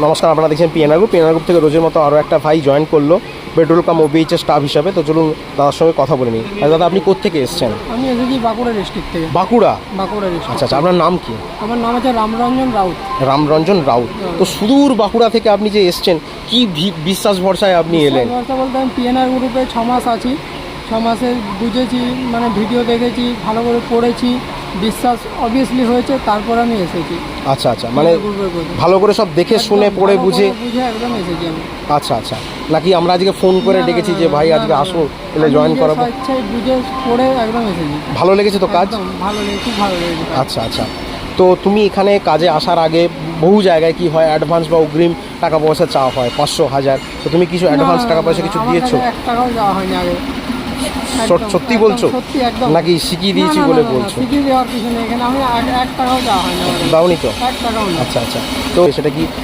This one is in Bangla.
নমস্কার, আপনারা দেখছেন পিএনআর গ্রুপ থেকে রোজের মতো আরও একটা ভাই জয়েন করলো পেট্রোল কাম ওবিএইচের স্টাফ হিসাবে। তো চলুন দাদার সঙ্গে কথা বলে নিই। দাদা, আপনি কোত্থেকে এসছেন? আমি এসেছি বাঁকুড়া ডিস্ট্রিক্ট থেকে। বাঁকুড়া? বাঁকুড়া ডিস্ট্রিক্ট। আচ্ছা আচ্ছা, আপনার নাম কি? আমার নাম হচ্ছে রামরঞ্জন রাউত। রামরঞ্জন রাউত। তো সুদূর বাঁকুড়া থেকে আপনি যে এসছেন, কি বিশ্বাস ভরসায় আপনি এলেন? বলতে আমি পিএনআর গ্রুপে 6 মাস আছি। 6 মাসে বুঝেছি, মানে ভিডিও দেখেছি, ভালো করে পড়েছি, বিশ্বাস অবভিয়াসলি হয়েছে, তারপর আমি এসেছি। আচ্ছা আচ্ছা, মানে ভালো করে সব দেখে শুনে পড়ে বুঝে একদম এসেছি আমি। আচ্ছা আচ্ছা, নাকি আমরা আজকে ফোন করে ডেকেছি যে ভাই আজকে আসুন, এলে জয়েন করাবো? বুঝে পড়ে একদম এসেছি। ভালো লেগেছে তো কাজ? ভালো লেগেছে, খুব ভালো লেগেছে। আচ্ছা আচ্ছা, তো তুমি এখানে কাজে আসার আগে বহু জায়গায় কি হয়, অ্যাডভান্স বা অগ্রিম টাকা পয়সা চাওয়া হয় 500, 1000, তো তুমি কিছু অ্যাডভান্স টাকা পয়সা কিছু দিয়েছো? 1 টাকাও যাওয়া হয়নি আগে। সত্যি বলছো সত্যি একদম। নাকি শিখিয়ে দিয়েছি বলে বলছো? শিখিয়ে দেওয়ার কিছু নেই এখানে, আমি 1 টাকাও যাওয়া হয়নি। দাওনি তো? 1 টাকাও না। আচ্ছা আচ্ছা, তো সেটা কি